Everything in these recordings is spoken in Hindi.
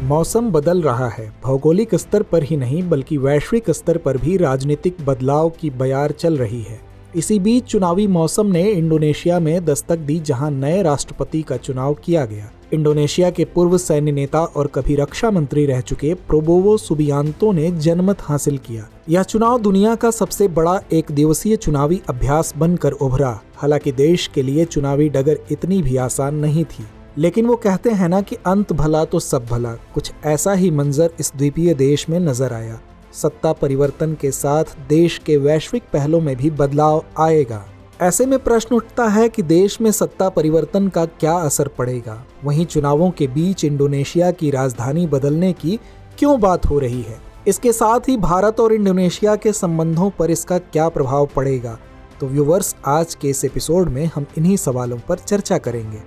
मौसम बदल रहा है। भौगोलिक स्तर पर ही नहीं बल्कि वैश्विक स्तर पर भी राजनीतिक बदलाव की बयार चल रही है। इसी बीच चुनावी मौसम ने इंडोनेशिया में दस्तक दी, जहां नए राष्ट्रपति का चुनाव किया गया। इंडोनेशिया के पूर्व सैन्य नेता और कभी रक्षा मंत्री रह चुके प्रोबोवो सुबियांतो ने जनमत हासिल किया। यह चुनाव दुनिया का सबसे बड़ा एक दिवसीय चुनावी अभ्यास बनकर उभरा। हालांकि देश के लिए चुनावी डगर इतनी भी आसान नहीं थी, लेकिन वो कहते हैं ना कि अंत भला तो सब भला। कुछ ऐसा ही मंजर इस द्वीपीय देश में नजर आया। सत्ता परिवर्तन के साथ देश के वैश्विक पहलों में भी बदलाव आएगा। ऐसे में प्रश्न उठता है कि देश में सत्ता परिवर्तन का क्या असर पड़ेगा। वहीं चुनावों के बीच इंडोनेशिया की राजधानी बदलने की क्यों बात हो रही है? इसके साथ ही भारत और इंडोनेशिया के संबंधों पर इसका क्या प्रभाव पड़ेगा? तो व्यूवर्स, आज के इस एपिसोड में हम इन्हीं सवालों पर चर्चा करेंगे।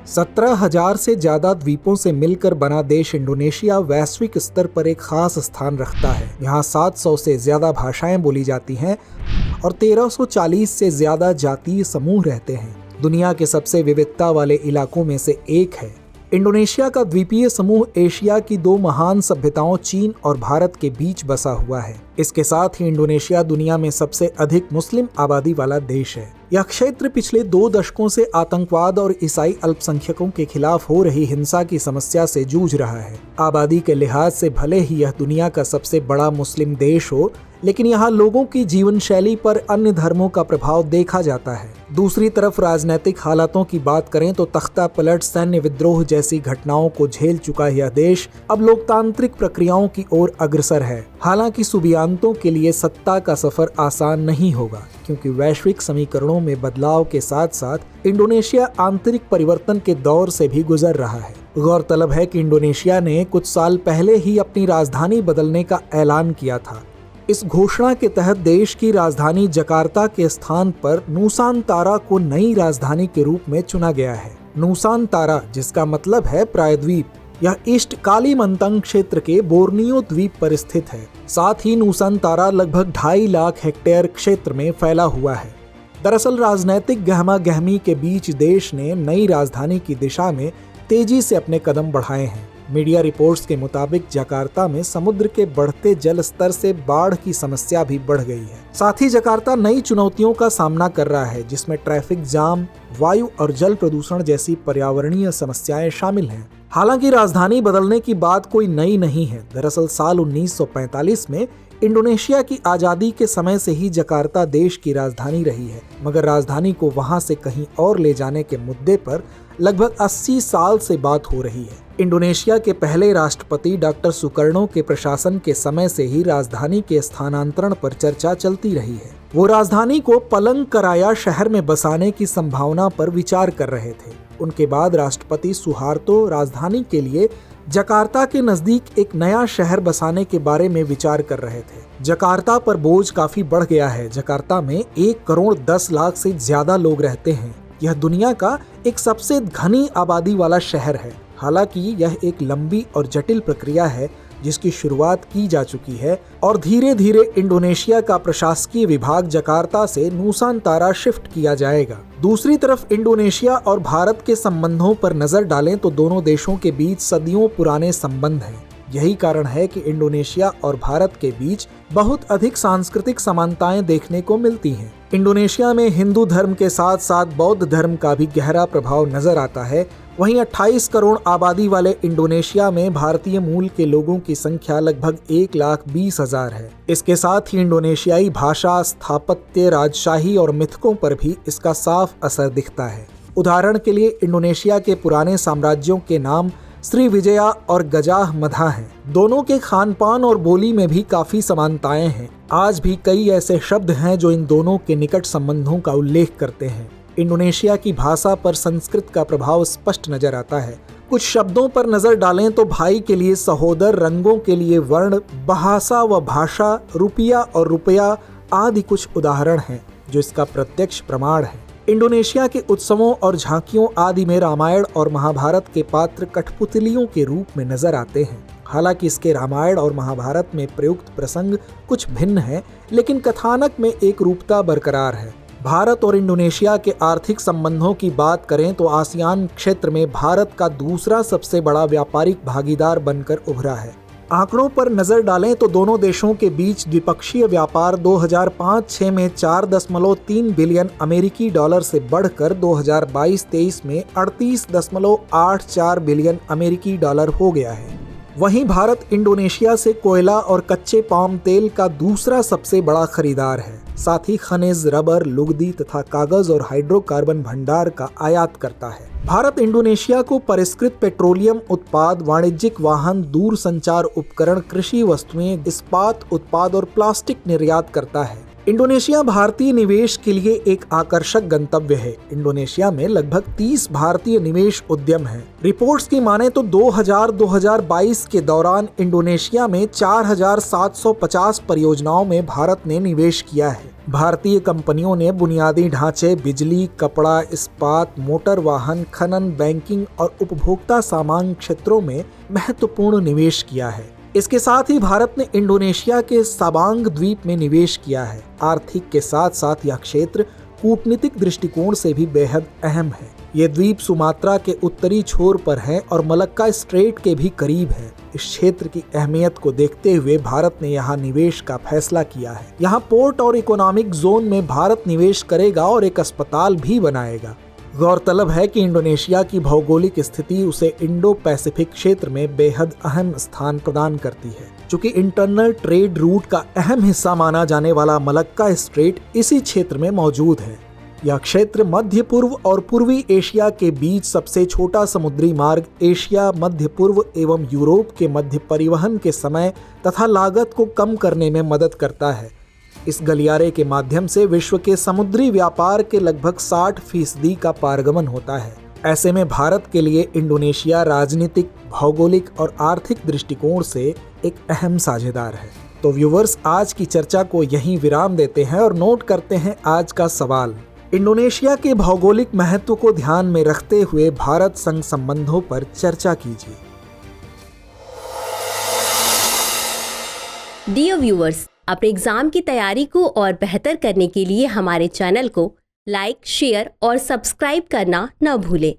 17,000 से ज्यादा द्वीपों से मिलकर बना देश इंडोनेशिया वैश्विक स्तर पर एक खास स्थान रखता है। यहाँ 700 से ज्यादा भाषाएं बोली जाती हैं और 1340 से ज्यादा जातीय समूह रहते हैं। दुनिया के सबसे विविधता वाले इलाकों में से एक है। इंडोनेशिया का द्वीपीय समूह एशिया की दो महान सभ्यताओं चीन और भारत के बीच बसा हुआ है। इसके साथ ही इंडोनेशिया दुनिया में सबसे अधिक मुस्लिम आबादी वाला देश है। यह क्षेत्र पिछले 2 दशकों से आतंकवाद और ईसाई अल्पसंख्यकों के खिलाफ हो रही हिंसा की समस्या से जूझ रहा है। आबादी के लिहाज से भले ही यह दुनिया का सबसे बड़ा मुस्लिम देश हो, लेकिन यहाँ लोगों की जीवन शैली पर अन्य धर्मों का प्रभाव देखा जाता है। दूसरी तरफ राजनीतिक हालातों की बात करें तो तख्ता पलट, सैन्य विद्रोह जैसी घटनाओं को झेल चुका यह देश अब लोकतांत्रिक प्रक्रियाओं की ओर अग्रसर है। हालांकि सुबियांतो के लिए सत्ता का सफर आसान नहीं होगा, क्योंकि वैश्विक समीकरणों में बदलाव के साथ साथ इंडोनेशिया आंतरिक परिवर्तन के दौर से भी गुजर रहा है। गौरतलब है कि इंडोनेशिया ने कुछ साल पहले ही अपनी राजधानी बदलने का ऐलान किया था। इस घोषणा के तहत देश की राजधानी जकार्ता के स्थान पर नूसांतारा को नई राजधानी के रूप में चुना गया है। नूसांतारा, जिसका मतलब है प्रायद्वीप, यह ईस्ट कालीमंतंग क्षेत्र के बोर्नियो द्वीप पर स्थित है। साथ ही नूसांतारा लगभग 2.5 लाख हेक्टेयर क्षेत्र में फैला हुआ है। दरअसल राजनैतिक गहमा-गहमी के बीच देश ने नई राजधानी की दिशा में तेजी से अपने कदम बढ़ाए हैं। मीडिया रिपोर्ट्स के मुताबिक जकार्ता में समुद्र के बढ़ते जल स्तर से बाढ़ की समस्या भी बढ़ गई है। साथ ही जकार्ता नई चुनौतियों का सामना कर रहा है, जिसमें ट्रैफिक जाम, वायु और जल प्रदूषण जैसी पर्यावरणीय समस्याएं शामिल हैं। हालांकि राजधानी बदलने की बात कोई नई नहीं है। दरअसल साल 1945 में इंडोनेशिया की आजादी के समय से ही जकार्ता देश की राजधानी रही है, मगर राजधानी को वहां से कहीं और ले जाने के मुद्दे पर लगभग 80 साल से बात हो रही है। इंडोनेशिया के पहले राष्ट्रपति डॉक्टर सुकर्णो के प्रशासन के समय से ही राजधानी के स्थानांतरण पर चर्चा चलती रही है। वो राजधानी को पलंगकराया शहर में बसाने की संभावना पर विचार कर रहे थे। उनके बाद राष्ट्रपति सुहार्तो राजधानी के लिए जकार्ता के नजदीक एक नया शहर बसाने के बारे में विचार कर रहे थे। जकार्ता पर बोझ काफी बढ़ गया है। जकार्ता में 1 करोड़ 10 लाख से ज्यादा लोग रहते हैं। यह दुनिया का एक सबसे घनी आबादी वाला शहर है। हालांकि यह एक लंबी और जटिल प्रक्रिया है, जिसकी शुरुआत की जा चुकी है और धीरे धीरे इंडोनेशिया का प्रशासकीय विभाग जकार्ता से नूसांतारा शिफ्ट किया जाएगा। दूसरी तरफ इंडोनेशिया और भारत के संबंधों पर नजर डालें तो दोनों देशों के बीच सदियों पुराने संबंध हैं। यही कारण है कि इंडोनेशिया और भारत के बीच बहुत अधिक सांस्कृतिक समानताएं देखने को मिलती हैं। इंडोनेशिया में हिंदू धर्म के साथ साथ बौद्ध धर्म का भी गहरा प्रभाव नजर आता है। वहीं 28 करोड़ आबादी वाले इंडोनेशिया में भारतीय मूल के लोगों की संख्या लगभग 1,20,000 है। इसके साथ ही इंडोनेशियाई भाषा, स्थापत्य, राजशाही और मिथकों पर भी इसका साफ असर दिखता है। उदाहरण के लिए इंडोनेशिया के पुराने साम्राज्यों के नाम श्रीविजया और गजाह मधा हैं। दोनों के खान पान और बोली में भी काफी समानताएं हैं। आज भी कई ऐसे शब्द हैं जो इन दोनों के निकट संबंधों का उल्लेख करते हैं। इंडोनेशिया की भाषा पर संस्कृत का प्रभाव स्पष्ट नजर आता है। कुछ शब्दों पर नजर डालें तो भाई के लिए सहोदर, रंगों के लिए वर्ण, बहासा व भाषा, रुपया और रुपया आदि कुछ उदाहरण हैं जो इसका प्रत्यक्ष प्रमाण है। इंडोनेशिया के उत्सवों और झांकियों आदि में रामायण और महाभारत के पात्र कठपुतलियों के रूप में नजर आते हैं। हालांकि इसके रामायण और महाभारत में प्रयुक्त प्रसंग कुछ भिन्न है, लेकिन कथानक में एक रूपता बरकरार है। भारत और इंडोनेशिया के आर्थिक संबंधों की बात करें तो आसियान क्षेत्र में भारत का दूसरा सबसे बड़ा व्यापारिक भागीदार बनकर उभरा है। आंकड़ों पर नजर डालें तो दोनों देशों के बीच द्विपक्षीय व्यापार 2005-06 में 4.3 बिलियन अमेरिकी डॉलर से बढ़कर 2022-23 में 38.84 बिलियन अमेरिकी डॉलर हो गया है। वहीं भारत इंडोनेशिया से कोयला और कच्चे पाम तेल का दूसरा सबसे बड़ा खरीदार है। साथ ही खनिज, रबर, लुगदी तथा कागज और हाइड्रोकार्बन भंडार का आयात करता है। भारत इंडोनेशिया को परिष्कृत पेट्रोलियम उत्पाद, वाणिज्यिक वाहन, दूर संचार उपकरण, कृषि वस्तुएं, इस्पात उत्पाद और प्लास्टिक निर्यात करता है। इंडोनेशिया भारतीय निवेश के लिए एक आकर्षक गंतव्य है। इंडोनेशिया में लगभग 30 भारतीय निवेश उद्यम हैं। रिपोर्ट्स की माने तो 2000-2022 के दौरान इंडोनेशिया में 4750 परियोजनाओं में भारत ने निवेश किया है। भारतीय कंपनियों ने बुनियादी ढांचे, बिजली, कपड़ा, इस्पात, मोटर वाहन, खनन, बैंकिंग और उपभोक्ता सामान क्षेत्रों में महत्वपूर्ण निवेश किया है। इसके साथ ही भारत ने इंडोनेशिया के साबांग द्वीप में निवेश किया है। आर्थिक के साथ साथ यह क्षेत्र कूटनीतिक दृष्टिकोण से भी बेहद अहम है। ये द्वीप सुमात्रा के उत्तरी छोर पर है और मलक्का स्ट्रेट के भी करीब है। इस क्षेत्र की अहमियत को देखते हुए भारत ने यहाँ निवेश का फैसला किया है। यहाँ पोर्ट और इकोनॉमिक जोन में भारत निवेश करेगा और एक अस्पताल भी बनाएगा। गौरतलब है कि इंडोनेशिया की भौगोलिक स्थिति उसे इंडो पैसिफिक क्षेत्र में बेहद अहम स्थान प्रदान करती है। चूंकि इंटरनल ट्रेड रूट का अहम हिस्सा माना जाने वाला मलक्का स्ट्रेट इसी क्षेत्र में मौजूद है। यह क्षेत्र मध्य पूर्व और पूर्वी एशिया के बीच सबसे छोटा समुद्री मार्ग, एशिया, मध्य पूर्व एवं यूरोप के मध्य परिवहन के समय तथा लागत को कम करने में मदद करता है। इस गलियारे के माध्यम से विश्व के समुद्री व्यापार के लगभग 60% का पारगमन होता है। ऐसे में भारत के लिए इंडोनेशिया राजनीतिक, भौगोलिक और आर्थिक दृष्टिकोण से एक अहम साझेदार है। तो व्यूवर्स, आज की चर्चा को यहीं विराम देते हैं और नोट करते हैं आज का सवाल। इंडोनेशिया के भौगोलिक महत्व को ध्यान में रखते हुए भारत संग संबंधों पर चर्चा कीजिए। डियर व्यूअर्स, अपने एग्जाम की तैयारी को और बेहतर करने के लिए हमारे चैनल को लाइक, शेयर और सब्सक्राइब करना न भूलें।